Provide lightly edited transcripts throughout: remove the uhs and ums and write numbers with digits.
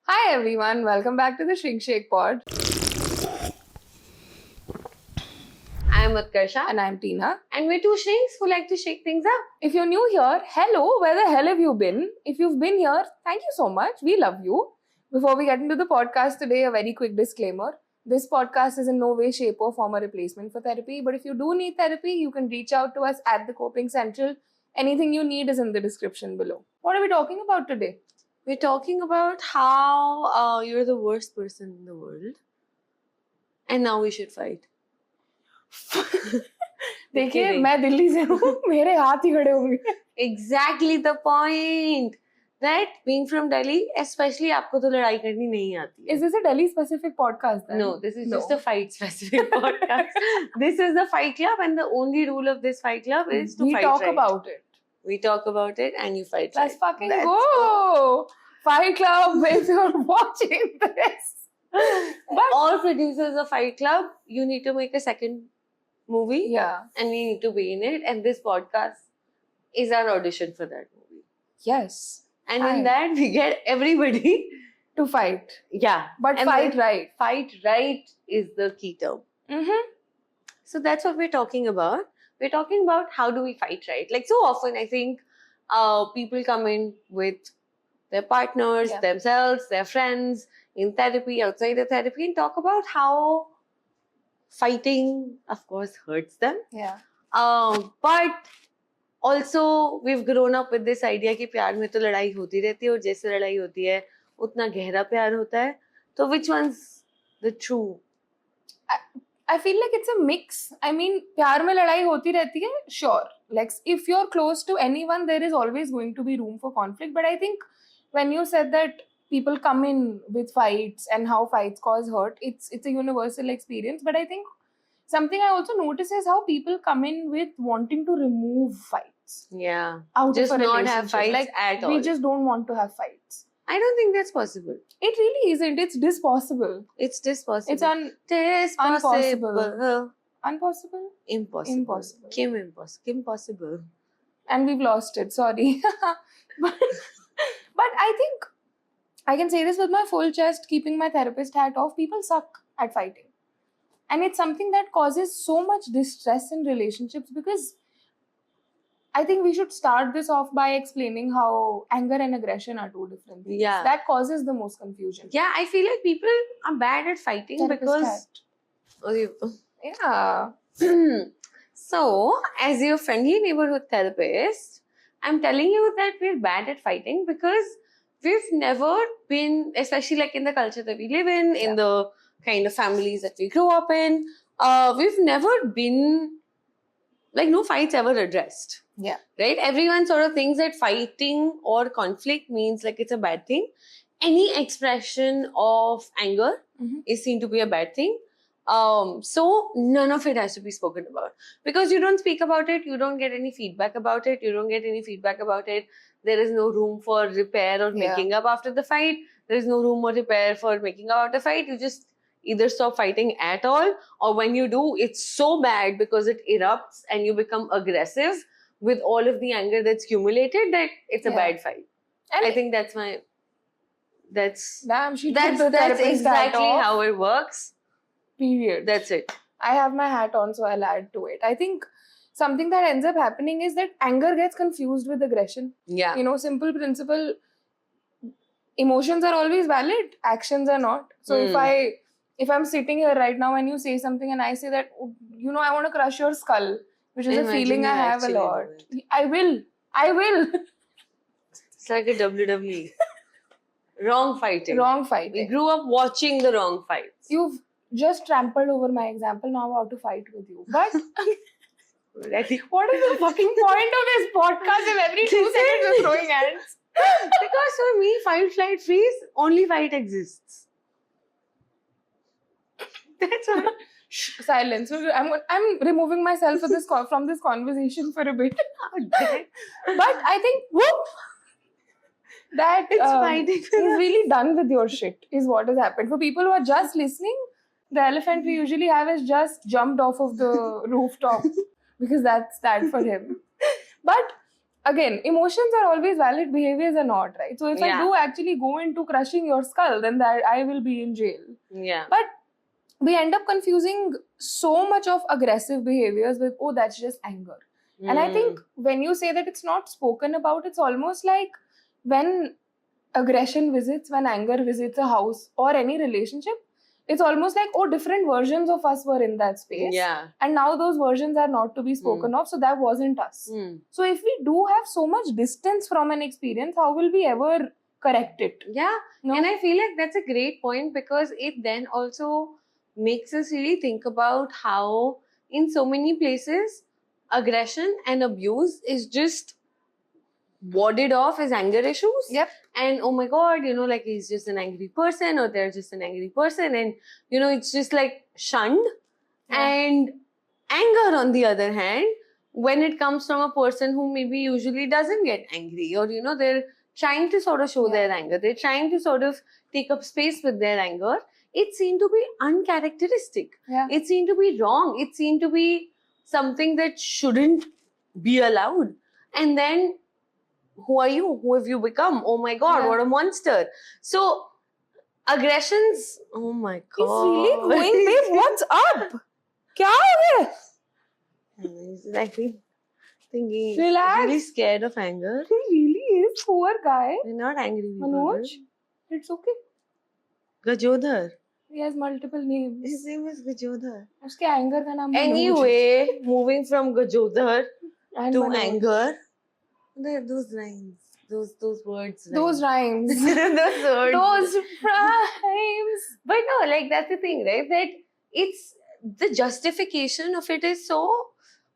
Hi everyone, welcome back to the Shrink Shake Pod. I'm Utkarsha And I'm Tina. and we're two shrinks who like to shake things up. If you're new here, hello, where the hell have you been? If you've been here, thank you so much. We love you. Before we get into the podcast today, a very quick disclaimer. This podcast is in no way, shape, or form a replacement for therapy. But if you do need therapy, you can reach out to us at the Coping Central. Anything you need is in the description below. What are we talking about today? We're talking about how you're the worst person in the world and now we should fight. देखिए Kidding. मैं दिल्ली से हूँ मेरे हाथ ही खड़े होंगे Exactly the point. That being from Delhi, especially आपको तो लड़ाई करनी नहीं आती है. Is this a Delhi specific podcast then? No, this is No. just a fight specific podcast. This is the fight club and the only rule of this fight club is to we fight talk right. about it. We talk about it and you fight Let's right. fucking That's go! Fight Club, if you're watching this. But all producers of Fight Club, you need to make a second movie Yeah. and we need to be in it. And this podcast is our audition for that movie. Yes. And Fine. in that, we get everybody. To fight. Yeah. But And fight then right. Fight right is the key term. Mm-hmm. So that's what we're talking about. We're talking about how do we fight right. Like so often, I think people come in with their partners, Yeah. themselves, their friends, in therapy, outside the therapy, and talk about how fighting, of course, hurts them. Yeah. But also, we've grown up with this idea कि प्यार में तो लड़ाई होती रहती है और जैसे लड़ाई होती है उतना गहरा प्यार होता है. So which one's the true? I feel like it's a mix. I mean, प्यार में लड़ाई होती रहती है, sure. Like, if you're close to anyone, there is always going to be room for conflict. But I think when you said that people come in with fights and how fights cause hurt, it's a universal experience. But I think something I also notice is how people come in with wanting to remove fights Yeah. out Just of a not relationship. have fights like, at all. We just don't want to have fights. I don't think that's possible. It really isn't. It's dispossible. It's dispossible. It's dispossible. Impossible. Impossible. Impossible. Kim impossible. Kim possible. And we've lost it. Sorry. but I think I can say this with my full chest, keeping my therapist hat off. People suck at fighting. And it's something that causes so much distress in relationships because I think we should start this off by explaining how anger and aggression are two different things. Yeah. That causes the most confusion. Yeah, I feel like people are bad at fighting Therapist because. hat. Oh, Yeah. So, as your friendly neighborhood therapist, I'm telling you that we're bad at fighting because we've never been, especially like in the culture that we live in the kind of families that we grew up in, we've never been, like, no fights ever addressed. Yeah. Right? Everyone sort of thinks that fighting or conflict means like it's a bad thing. Any expression of anger Mhm. is seen to be a bad thing. So none of it has to be spoken about because you don't speak about it, you don't get any feedback about it, there is no room for repair or Yeah. making up after the fight, there is no room or repair for making up after the fight. You just either stop fighting at all, or when you do, it's so bad because it erupts and you become aggressive with all of the anger that's accumulated that it's a Yeah. bad fight. And I think that's damn, she took that's the therapist hat exactly off. how it works. Period. That's it. I have my hat on, so I'll add to it. I think something that ends up happening is that anger gets confused with aggression. Yeah. You know, simple principle. Emotions are always valid, actions are not. So if I'm sitting here right now and you say something and I say that, you know, I want to crush your skull, which is Imagine a feeling you I have a actually do lot. it. I will. It's like a WWE. Wrong fighting. Wrong We fighting. grew up watching the wrong fights. You've just trampled over my example. Now I'm about to fight with you. But Ready? what is the fucking point of this podcast if every 2 seconds you're throwing hands? Because for me, fight, flight, freeze, only fight exists. That's all. Shh, silence. I'm removing myself from this conversation for a bit. But I think that It's fighting. he's really done with your shit is what has happened. For people who are just listening, the elephant we usually have is just jumped off of the rooftop because that's that for him. But again, emotions are always valid, behaviors are not, right? So if I Yeah. do actually go into crushing your skull, then that I will be in jail. Yeah. But we end up confusing so much of aggressive behaviors with, oh, that's just anger. And I think when you say that it's not spoken about, it's almost like when aggression visits, when anger visits a house or any relationship, it's almost like, oh, different versions of us were in that space. Yeah. And now those versions are not to be spoken of, so that wasn't us. So if we do have so much distance from an experience, how will we ever correct it? Yeah. No? And I feel like that's a great point, because it then also makes us really think about how in so many places aggression and abuse is just warded off as anger issues. Yep. And oh my god, like he's just an angry person, or they're just an angry person, and it's just like shunned. Yeah. And anger, on the other hand, when it comes from a person who maybe usually doesn't get angry, or they're trying to sort of show Yeah. their anger, they're trying to sort of take up space with their anger, it seemed to be uncharacteristic. Yeah. It seemed to be wrong. It seemed to be something that shouldn't be allowed. And then, who are you? Who have you become? Oh my god, Yeah. what a monster. So aggressions, oh my god. He's really going, babe, what's up? Kya ho gaya? I think he's Relax. really scared of anger. He really is, poor guy. We're not angry people. Manoj, it's okay. Gajodhar. He has multiple names. His name is Gajodhar. उसके anger का नाम मनोज है. Anyway, moving from Gajodhar And to Manoj. anger. Those lines. Those words. Those rhymes. Those words. Those rhymes. But no, like that's the thing, right? That it's the justification of it is so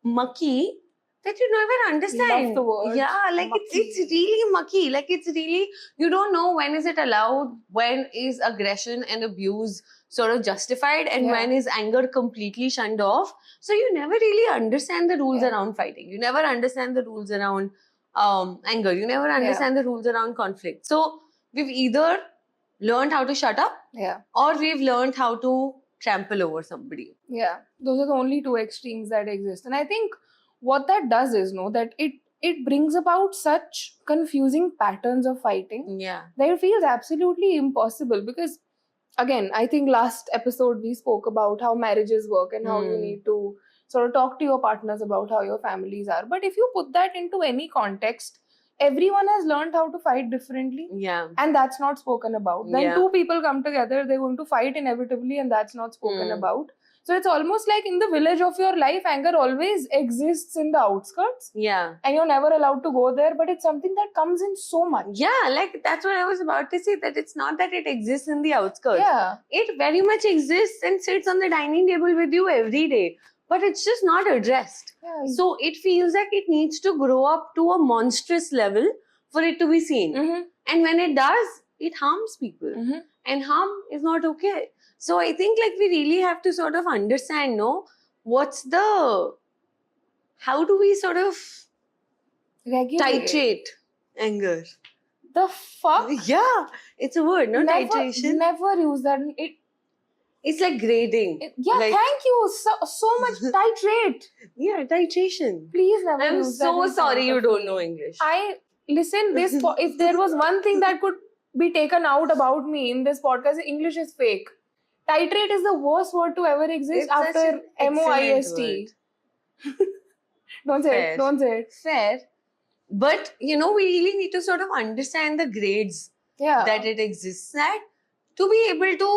mucky that you never understand. Love the word. Yeah, like it's really mucky. Like it's really, you don't know when is it allowed, when is aggression and abuse sort of justified, and Yeah. when is anger completely shunned off. So you never really understand the rules Yeah. around fighting. You never understand the rules around anger. You never understand the rules around conflict. So we've either learned how to shut up, Yeah. or we've learned how to trample over somebody. Yeah. Those are the only two extremes that exist. And I think what that does is, that it brings about such confusing patterns of fighting Yeah. that it feels absolutely impossible. Because again, I think last episode we spoke about how marriages work and how you need to sort of talk to your partners about how your families are. But if you put that into any context, everyone has learned how to fight differently, Yeah. and that's not spoken about. Then Yeah. two people come together, they're going to fight inevitably, and that's not spoken about. So it's almost like in the village of your life, anger always exists in the outskirts, Yeah. and you're never allowed to go there, but it's something that comes in so much. Yeah, like that's what I was about to say, that it's not that it exists in the outskirts. Yeah. It very much exists and sits on the dining table with you every day, but it's just not addressed. Yeah. So it feels like it needs to grow up to a monstrous level for it to be seen. Mhm. And when it does, it harms people. Mhm. And harm is not okay. So I think like we really have to sort of understand, how do we sort of Regulate. titrate anger? The fuck? Yeah, it's a word, no? Titration. Never use that. It's like grading. Yeah, Like- thank you. So much titrate. Yeah, titration. Please never I'm use that. so in sorry front you of don't me. know English. Listen, if there was one thing that could be taken out about me in this podcast, English is fake. Titrate is the worst word to ever exist It's such after an excellent MOIST. Don't say Fair. it. Don't say it. Fair. But, we really need to sort of understand the grades Yeah. that it exists at to be able to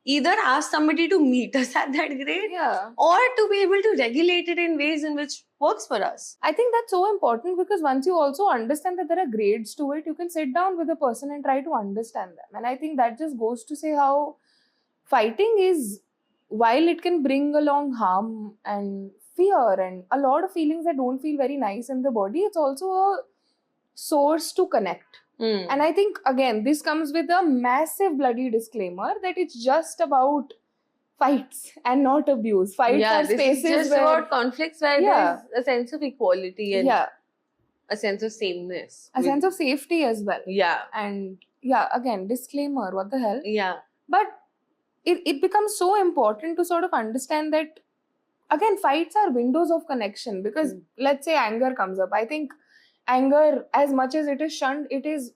either ask somebody to meet us at that grade, Yeah. or to be able to regulate it in ways in which works for us. I think that's so important, because once you also understand that there are grades to it, you can sit down with a person and try to understand them. And I think that just goes to say how fighting is, while it can bring along harm and fear and a lot of feelings that don't feel very nice in the body, it's also a source to connect. And I think, again, this comes with a massive bloody disclaimer that it's just about fights and not abuse. Fights are this is spaces just where... about conflicts where Yeah. there's a sense of equality and yeah, a sense of sameness. a sense of safety as well. Yeah. And yeah, again, disclaimer, what the hell? Yeah. But it becomes so important to sort of understand that, again, fights are windows of connection, because let's say anger comes up. I think anger, as much as it is shunned, it is,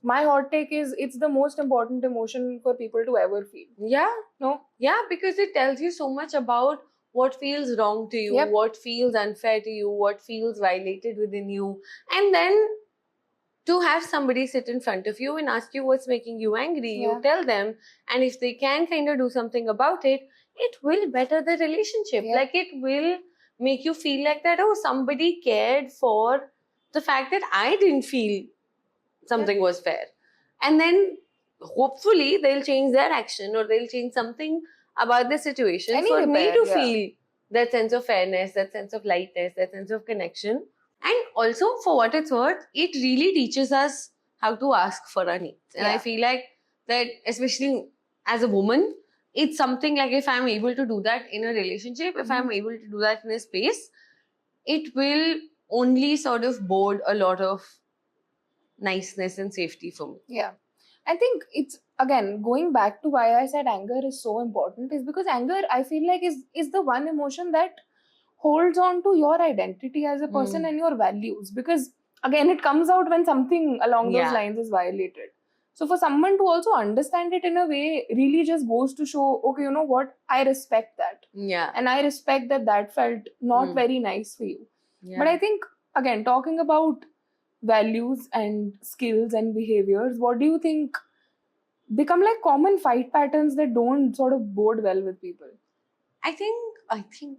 my hot take is, it's the most important emotion for people to ever feel. Yeah. No? Yeah, because it tells you so much about what feels wrong to you, Yep. what feels unfair to you, what feels violated within you. And then to have somebody sit in front of you and ask you what's making you angry, Yeah. you tell them, and if they can kind of do something about it, it will better the relationship. Yep. Like, it will make you feel like that, oh, somebody cared for the fact that I didn't feel something was fair. And then hopefully they'll change their action, or they'll change something about the situation Any for me repair, to yeah. feel that sense of fairness, that sense of lightness, that sense of connection. And also, for what it's worth, it really teaches us how to ask for our needs. And I Yeah. feel like that, especially as a woman, it's something like, if I'm able to do that in a relationship, if I'm able to do that in a space, it will only sort of bode a lot of niceness and safety for me. Yeah. I think it's, again, going back to why I said anger is so important, is because anger, I feel like, is the one emotion that holds on to your identity as a person Mm. and your values. Because again, it comes out when something along those Yeah. lines is violated. So for someone to also understand it in a way really just goes to show, okay, you know what, I respect that. Yeah. And I respect that that felt not Mm. very nice for you. Yeah. But I think, again, talking about values and skills and behaviors, what do you think become like common fight patterns that don't sort of bode well with people? I think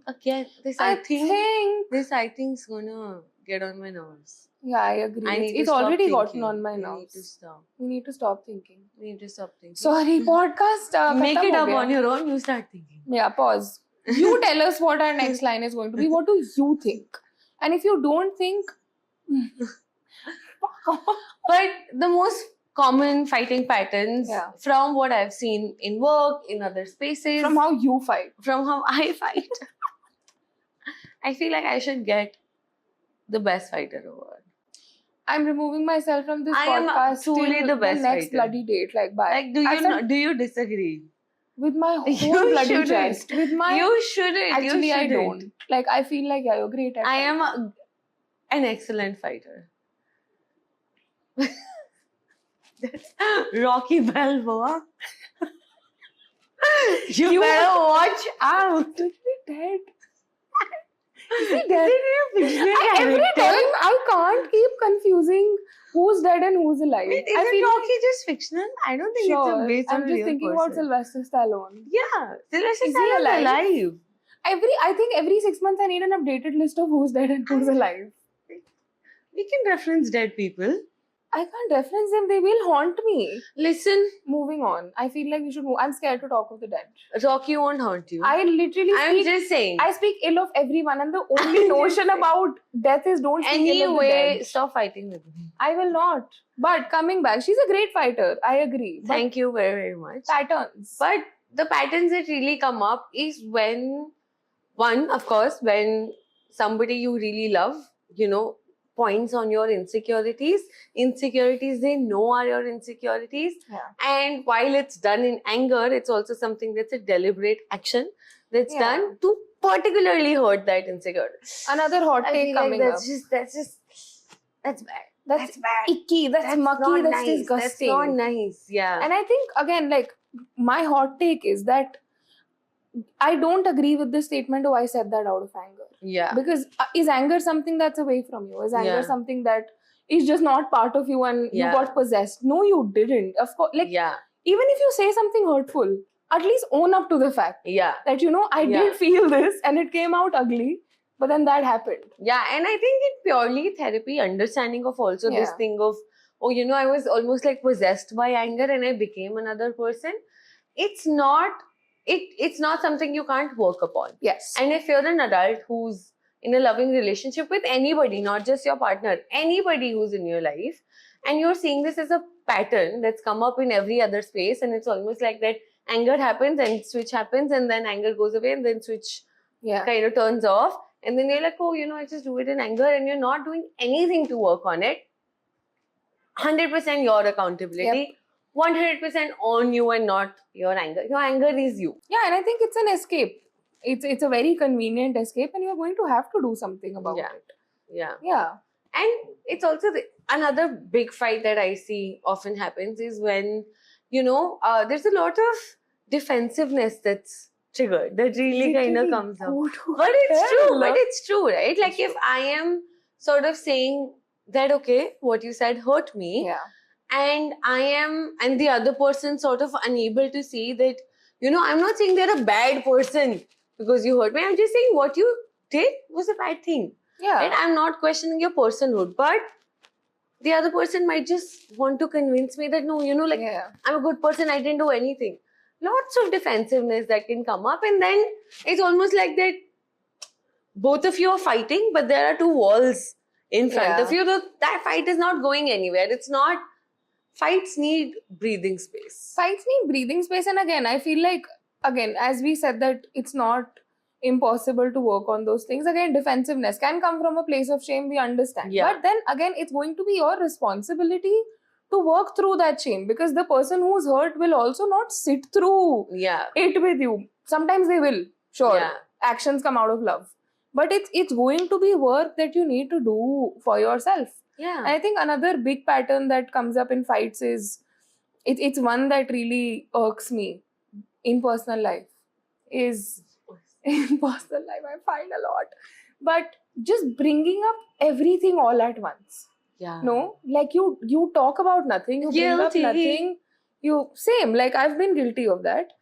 again, this I I think think is gonna get on my nerves. yeah, I agree. I need to It's stop already gotten thinking. on my I need to nerves. stop. We need to stop thinking. We need to stop thinking. Sorry, podcast Make khatam it ho up gaya. on your own. You start thinking. Yeah, pause. You tell us what our next line is going to be. What do you think? And if you don't think, fuck off. But the most common fighting patterns, Yeah. from what I've seen in work, in other spaces, From how you fight. from how I fight, I feel like I should get the best fighter award. I'm removing myself from this I am podcast truly till the best next fighter. bloody date. Like, bye. Like, do I you said do you disagree? with my whole You bloody shouldn't. chest. With my You shouldn't. actually, you I shouldn't. don't. Like, I feel like, yeah, you're great at I am fighting. an excellent fighter. That's Rocky Balboa. You better watch out. Is he dead? Is he Is dead? it a fictional Every character? time I can't keep confusing who's dead and who's alive. Wait, is I it feel Rocky just fictional? I don't think sure. it's based on I'm a just real thinking about person. Sylvester Stallone. Yeah, Sylvester Is he Stallone's alive? alive. I think every 6 months I need an updated list of who's dead and who's alive. We can reference dead people. I can't reference them. They will haunt me. Listen, Moving on. I feel like we should move. I'm scared to talk of the dead. Rocky won't haunt you. I literally I'm speak. just saying. I speak ill of everyone, and the only I'm notion just saying. about death is don't speak ill of the Anyway, dead. stop fighting with me. I will not. But coming back, she's a great fighter. I agree. But Thank you very, very much. patterns. But the patterns that really come up is when, one, of course, when somebody you really love, points on your insecurities they know are your insecurities. Yeah. And while it's done in anger, it's also something that's a deliberate action that's Yeah. done to particularly hurt that insecurity. Another hot I take feel like coming up. that's bad. That's bad. icky. That's mucky. not That's nice. disgusting. That's not nice. Yeah. And I think, again, like, my hot take is that I don't agree with the statement, oh, I said that out of anger. Yeah. Because is anger something that's away from you? Is anger Yeah. something that is just not part of you and you Yeah. got possessed? No, you didn't. Of course, like, Yeah. even if you say something hurtful, at least own up to the fact Yeah. that, I Yeah. did feel this and it came out ugly, but then that happened. Yeah, and I think in purely therapy, understanding of also this Yeah. thing of, I was almost like possessed by anger and I became another person. It's not something you can't work upon. Yes. And if you're an adult who's in a loving relationship with anybody, not just your partner, anybody who's in your life, and you're seeing this as a pattern that's come up in every other space, and it's almost like that anger happens and switch happens, and then anger goes away, and then switch Yeah. kind of turns off, and then you're like, I just do it in anger, and you're not doing anything to work on it. 100% your accountability. 100% on you and not your anger. Your anger is you. Yeah, and I think it's an escape. It's a very convenient escape, and you're going to have to do something about Yeah. it. Yeah. Yeah. And it's also another big fight that I see often happens is when, there's a lot of defensiveness that's triggered that really kind of comes up. But it's true, right? Like if I am sort of saying that, okay, what you said hurt me, Yeah. and and the other person sort of unable to see that, I'm not saying they're a bad person because you hurt me. I'm just saying what you did was a bad thing. Yeah. Right? I'm not questioning your personhood, but the other person might just want to convince me that no, Yeah. I'm a good person, I didn't do anything. Lots of defensiveness that can come up, and then it's almost like that both of you are fighting, but there are two walls in front of you. That fight is not going anywhere. It's not. Fights need breathing space. Fights need breathing space, and again, I feel like, as we said that it's not impossible to work on those things. Again, defensiveness can come from a place of shame, we understand. Yeah. But then again, it's going to be your responsibility to work through that shame, because the person who's hurt will also not sit through it with you. Sometimes they will, sure. Yeah. Actions come out of love. But it's going to be work that you need to do for yourself. Yeah. And I think another big pattern that comes up in fights is, it's one that really irks me in personal life, is in personal life I find a lot. But just bringing up everything all at once. Yeah. No, like you talk about nothing, you bring up nothing. Same, like I've been guilty of that.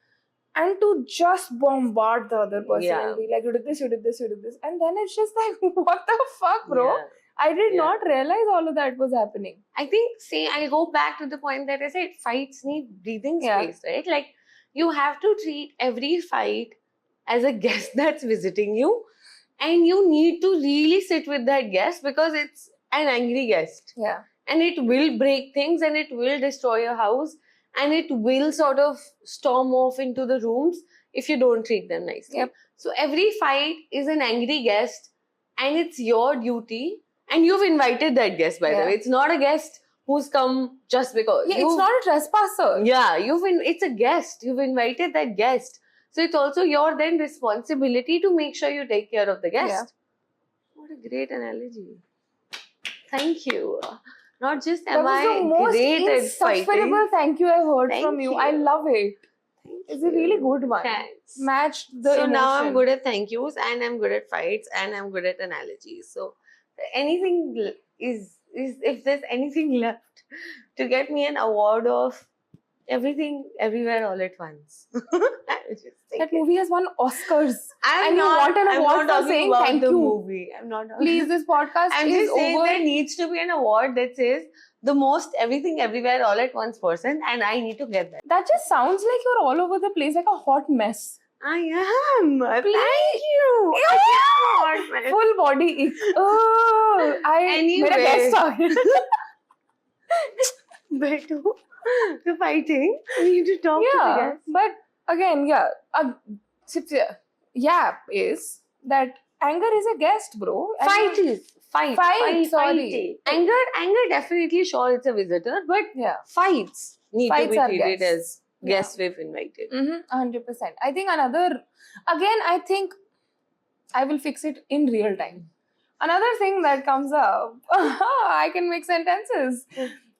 And to just bombard the other person and be like, you did this, you did this, you did this. And then it's just like, what the fuck, bro? Yeah. I did not realize all of that was happening. I think, I'll go back to the point that I said, fights need breathing space, right? Like, you have to treat every fight as a guest that's visiting you. And you need to really sit with that guest because it's an angry guest. Yeah. And it will break things and it will destroy your house. And it will sort of storm off into the rooms if you don't treat them nicely. Yep. So every fight is an angry guest and it's your duty. And you've invited that guest, by the way. It's not a guest who's come just because. Yeah, it's not a trespasser. Yeah, it's a guest. You've invited that guest. So it's also your then responsibility to make sure you take care of the guest. Yeah. What a great analogy. Thank you. Not just that am I was great the at most fighting. insufferable thank you I've heard Thank from you. you. I love it. It's a really good one. Thanks. Matched the So now I'm emotion. good at thank yous and I'm good at fights and I'm good at analogies. So anything is if there's anything left to get me an award of everything everywhere all at once. I'll just take That it. movie has won Oscars. I'm and you not, want an I'm award not for talking saying about thank the you. movie. I'm not talking. Please, this podcast I'm is just saying over. there needs to be an award that says the most everything everywhere all at once person, and I need to get that. That just sounds like you're all over the place, like a hot mess. I am. Please. Thank you. I am hot mess. Full body ick. Oh, Anyway. मेरा guest आ गया. But the fighting, we need to talk to the Yeah, guests. but again, is that anger is a guest, bro. Fight. Sorry. Anger definitely, sure, it's a visitor, but fights need to be are treated guests. as guests we've invited. 100%. I think I think I will fix it in real time. Another thing that comes up, I can make sentences.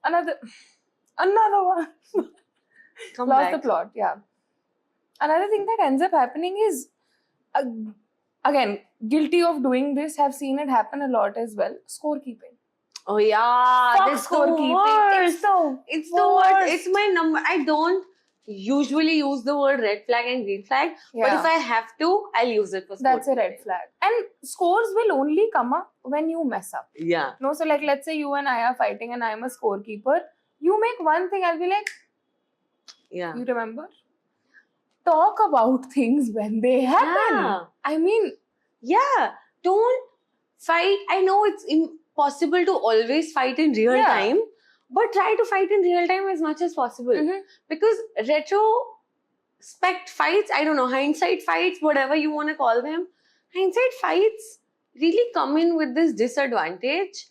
Another one. Come Lost back. the plot, yeah. Another thing that ends up happening is, again, guilty of doing this, have seen it happen a lot as well. Scorekeeping. Oh yeah, Fuck that's scorekeeping. It's the worst. It's my number. I don't usually use the word red flag and green flag, but if I have to, I'll use it for scorekeeping. That's a red flag. And scores will only come up when you mess up. Yeah. No, so like let's say you and I are fighting and I'm a scorekeeper. You make one thing, I'll be like, yeah. You remember? Talk about things when they happen. Yeah. I mean, yeah. Don't fight. I know it's impossible to always fight in real time, but try to fight in real time as much as possible. Because retrospect fights, I don't know, hindsight fights, whatever you want to call them, hindsight fights really come in with this disadvantage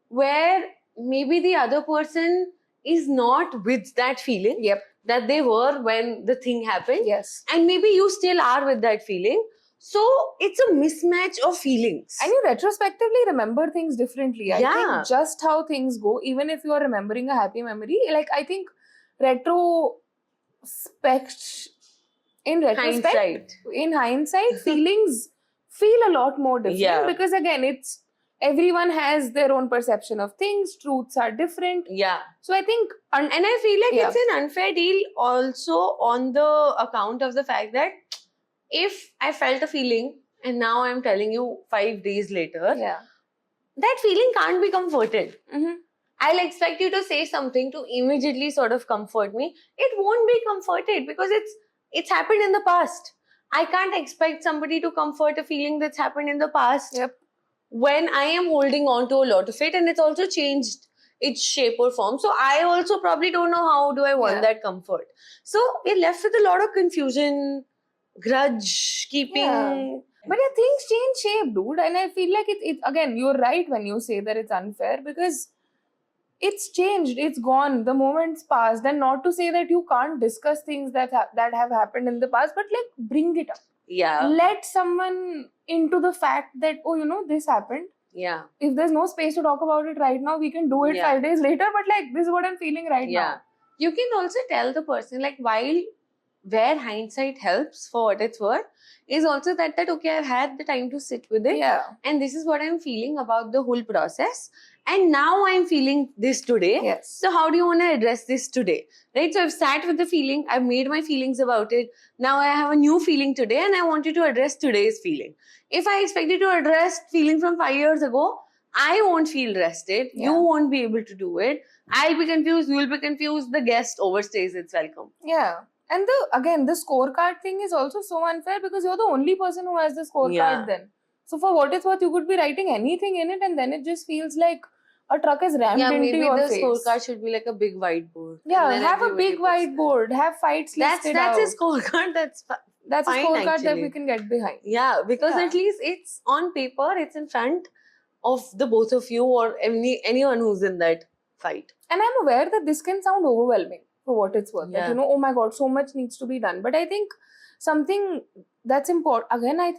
where maybe the other person is not with that feeling that they were when the thing happened. yes. And maybe you still are with that feeling, So it's a mismatch of feelings. And you retrospectively remember things differently. I Yeah. think just how things go, even if you are remembering a happy memory, like I think in retrospect, Hindsight. in hindsight, feelings feel a lot more different Yeah. because again, it's everyone has their own perception of things. Truths are different. Yeah. So I think, And I feel like Yeah. it's an unfair deal also on the account of the fact that if I felt a feeling and now I'm telling you 5 days later, yeah, that feeling can't be comforted. Mhm. I'll expect you to say something to immediately sort of comfort me. It won't be comforted because it's happened in the past. I can't expect somebody to comfort a feeling that's happened in the past Yep. when I am holding on to a lot of it and it's also changed its shape or form. So I also probably don't know how do I want Yeah. that comfort. So we're left with a lot of confusion, grudge keeping. Yeah. But yeah, things change shape, dude. And I feel like it again, you're right when you say that it's unfair because it's changed, it's gone, the moment's passed. And not to say that you can't discuss things that have happened in the past, but like bring it up. Yeah. Let someone into the fact that, oh, this happened. Yeah. If there's no space to talk about it right now, we can do it Yeah. 5 days later. But like, this is what I'm feeling right Yeah. now. You can also tell the person, like, where hindsight helps for what it's worth, is also that okay, I've had the time to sit with it, Yeah. and this is what I'm feeling about the whole process, and now I'm feeling this today. Yes. So how do you want to address this today? Right? So I've sat with the feeling, I've made my feelings about it. Now I have a new feeling today, and I want you to address today's feeling. If I expect you to address feeling from 5 years ago, I won't feel rested. You Yeah. won't be able to do it. I'll be confused. You'll be confused. The guest overstays its welcome. Yeah. And the scorecard thing is also so unfair because you're the only person who has the scorecard Yeah. then. So for what it's worth, you could be writing anything in it and then it just feels like a truck is rammed Yeah, into maybe your the face. scorecard should be like a big whiteboard. And Yeah, then have a everybody big puts that. whiteboard, have fights listed That's out. a scorecard. That's That's a fine, scorecard that actually. we can get behind. Yeah, because Yeah. at least it's on paper, it's in front of the both of you or anyone who's in that fight. And I'm aware that this can sound overwhelming for what it's worth. Yeah. That, oh my God, so much needs to be done. But I think something that's important, again, I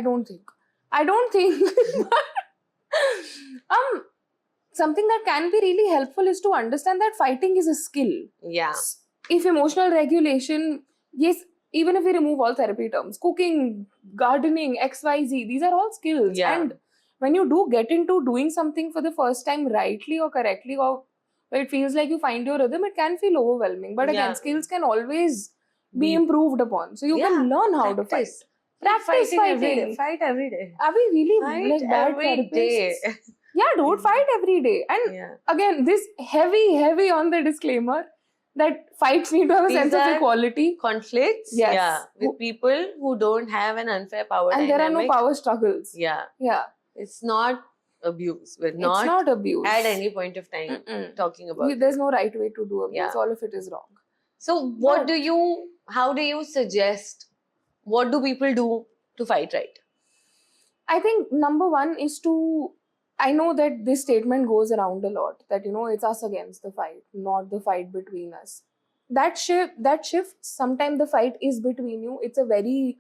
don't think, something that can be really helpful is to understand that fighting is a skill. Yeah. If emotional regulation, yes, even if we remove all therapy terms, cooking, gardening, XYZ, these are all skills. Yeah. And when you do get into doing something for the first time rightly or correctly, or where it feels like you find your rhythm, it can feel overwhelming. But again, Yeah. skills can always be Be- improved upon. So you can learn how to fight. Practice Fighting every day. fighting. Fight every day. Are we really Fight like bad every therapists? day. Yeah, dude, fight every day. And Yeah. again, this heavy on the disclaimer that fights need to have a These sense of are equality. Conflicts. Yes. Yeah. With people who don't have an unfair power And dynamic. there are no power struggles. Yeah. Yeah. It's not abuse. We're It's not abuse. at any point of time Mm-mm. talking about it. There's no right way to do abuse. Yeah. All of it is wrong. So But- how do you suggest, what do people do to fight right? I think number one is I know that this statement goes around a lot, that, it's us against the fight, not the fight between us. That shifts. Sometimes the fight is between you. It's a very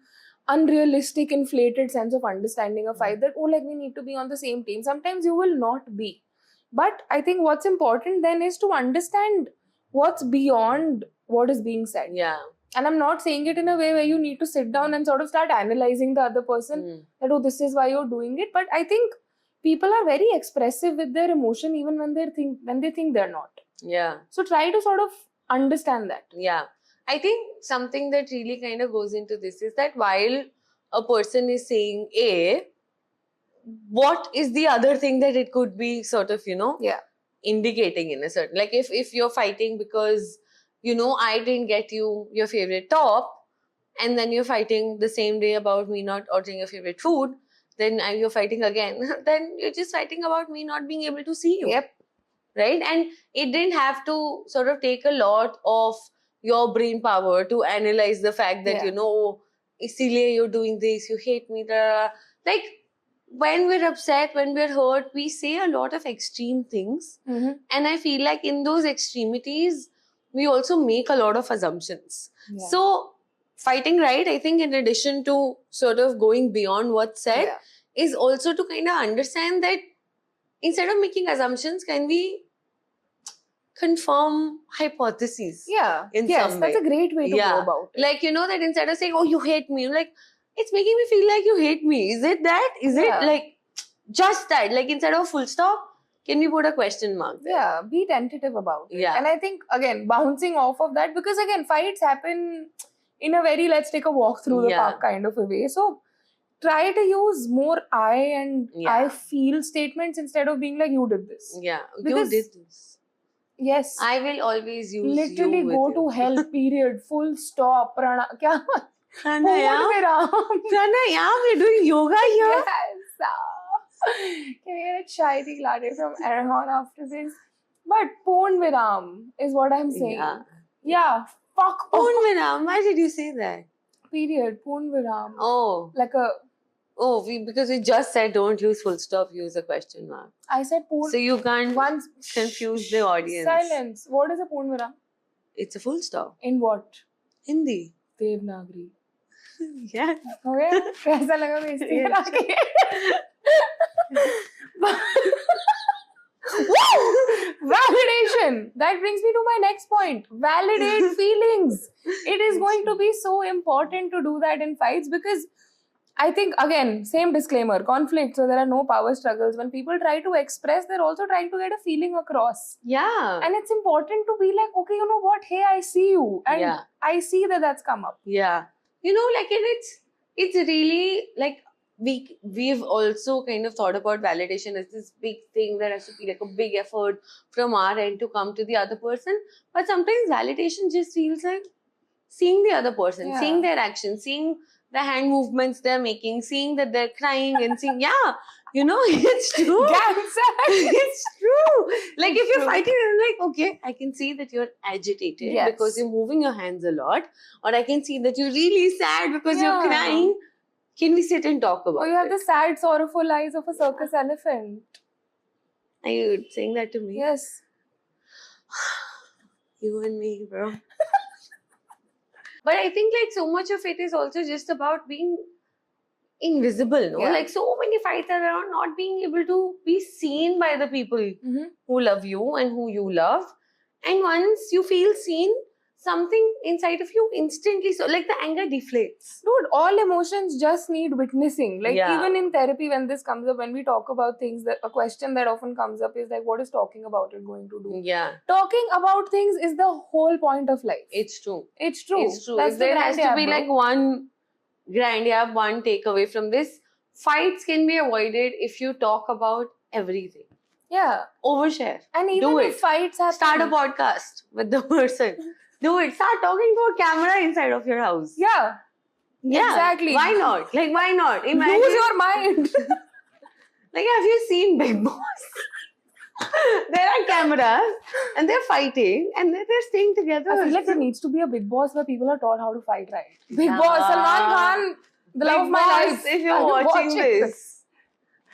unrealistic, inflated sense of understanding a fight that, like we need to be on the same team. Sometimes you will not be. But I think what's important then is to understand what's beyond what is being said. Yeah. And I'm not saying it in a way where you need to sit down and sort of start analyzing the other person, that, oh, this is why you're doing it. But I think people are very expressive with their emotion even when they think they're not. Yeah. So try to sort of understand that. Yeah. I think something that really kind of goes into this is that while a person is saying A, what is the other thing that it could be sort of, Yeah. indicating in a certain, like if you're fighting because, I didn't get you your favorite top, and then you're fighting the same day about me not ordering your favorite food, then you're fighting again. Then you're just fighting about me not being able to see you. Yep. Right? And it didn't have to sort of take a lot of your brain power to analyze the fact that, Yeah. Isilie, you're doing this, you hate me. Like, when we're upset, when we're hurt, we say a lot of extreme things. Mm-hmm. And I feel like in those extremities, we also make a lot of assumptions. Yeah. So fighting right, I think in addition to sort of going beyond what's said, Yeah. is also to kind of understand that instead of making assumptions, can we confirm hypotheses? Yeah. In yes, some that's way. a great way to go Yeah. about it. Like, you know, that instead of saying, oh, you hate me, like, it's making me feel like you hate me. Is it that? Is Yeah. it like just that? Like, instead of a full stop, can we put a question mark there? Yeah, be tentative about it. Yeah. And I think, again, bouncing off of that, because again, fights happen in a very let's take a walk through the Yeah. park kind of a way. So try to use more I and Yeah. I feel statements instead of being like, you did this. Yeah. Because- you did this. Yes. I will always use Literally you with go you. to hell, period. Full stop. Kya? Pranayam. Pranayam. Pranayam, we're doing yoga here. Yes. Can we get a chai tea latte from Arhan after this? But Pon Viram is what I'm saying. Yeah. Yeah, fuck off. Poon Viram, why did you say that? Period. Pon Viram. Oh, Like because we just said don't use full stop, use a question mark. I said Pon. So you can't Once confuse the audience. Silence. What is a Pon Viram? It's a full stop. In what? Hindi. Devanagari. Yeah. हो गया कैसा लगा बेइज्जती करा के validation, that brings me to my next point. Validate feelings. It is going to be so important to do that in fights, because I think, again, same disclaimer, conflict, so there are no power struggles. When people try to express, they're also trying to get a feeling across. Yeah. And it's important to be like, okay, you know what, hey, I see you, and Yeah. I see that that's come up. Yeah. You know, like, and it's really like we've also kind of thought about validation as this big thing that has to be like a big effort from our end to come to the other person. But sometimes validation just feels like seeing the other person, Yeah. seeing their actions, seeing the hand movements they're making, seeing that they're crying and seeing, yeah, you know, it's true. It's true. Like, It's if you're true. fighting, I'm like, okay, I can see that you're agitated Yes. because you're moving your hands a lot, or I can see that you're really sad because Yeah. you're crying. Can we sit and talk about Or you have it? the sad, sorrowful eyes of a circus elephant. Are you saying that to me? Yes. You and me, bro. But I think like so much of it is also just about being invisible, no? Yeah. Like so many fights are around not being able to be seen by the people Mm-hmm. who love you and who you love. And once you feel seen, something inside of you instantly, so like the anger deflates. Dude, all emotions just need witnessing. Like, Yeah. even in therapy, when this comes up, when we talk about things, that a question that often comes up is like, what is talking about it going to do? Yeah, Talking about things is the whole point of life. it's true. It's true. It's true. That's If the there has grand to be yab, bro. like one grand yab, one takeaway from this, fights can be avoided if you talk about everything. Yeah. Overshare. And even Do if it. fights happen. Start a podcast with the person. Do it. Start talking to a camera inside of your house. Yeah. Yeah. Exactly. Why not? Like, why not? Imagine. Use your mind. Like, have you seen Big Boss? There are cameras and they're fighting and they're staying together. I feel like there needs to be a Big Boss where people are taught how to fight right. Big Yeah. Boss, Salman Khan, the love of my Big life. Boss, if you're Are you watching watching this,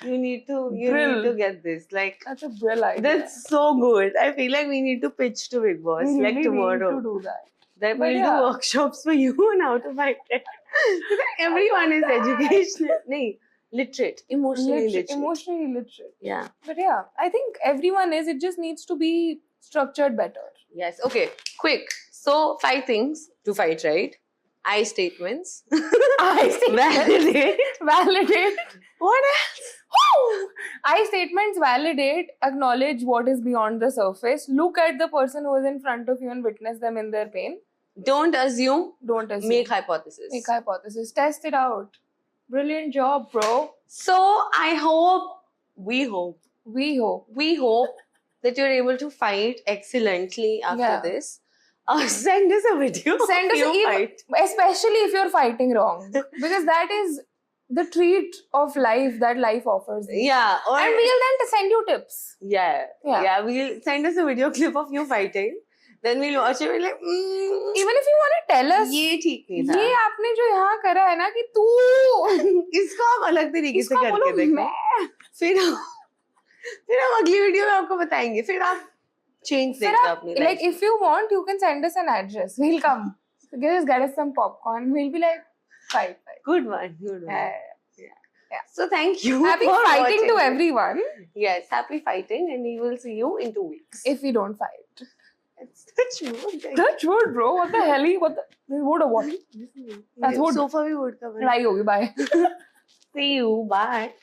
you need to Drill. get this. Like, That's a brilliant idea. that's so good. I feel like we need to pitch to Big Boss we like really tomorrow. need to do that. That But we'll yeah. do workshops for you on how to fight it. Everyone is educational. Nee, literate. Emotionally literate. Emotionally literate. Yeah. But yeah, I think everyone is. It just needs to be structured better. Yes. Okay. Quick. So 5 things to fight, right? I statements. I Validate. validate. What else? Woo! I statements validate, acknowledge what is beyond the surface, look at the person who is in front of you and witness them in their pain. Don't assume. Don't assume. Make hypothesis. Make hypothesis. Test it out. Brilliant job, bro. So I hope, we hope We hope. that you're able to fight excellently after Yeah. this. Send us a video. Send of us you even- fight. Especially if you're fighting wrong. Because that is the treat of life that life offers you. Yeah. Or And we'll then send you tips. yeah. We'll send us a video clip of you fighting. Then we'll watch it. We're like, Even if you want to tell us, ये ठीक नहीं था. ये आपने जो यहाँ करा है ना कि तू इसको आप अलग तरीके से इसका करके बोलो देखो. मैं फिर हम अगली वीडियो में आपको बताएंगे. फिर आप चेंज फिर देखना आप अपनी like if you want you can send us an address, we'll come. So just get us some popcorn. We'll be like, fight. Good one. Good one. Yeah. So thank you. Happy for fighting to watching. everyone. Yes, happy fighting, and we will see you in 2 weeks. If we don't fight. It's touch wood. Touch wood, bro. What the hell? What the wood or what? That's wood. So far we would cover. Lड़ाई होगी. Bye. See you. Bye.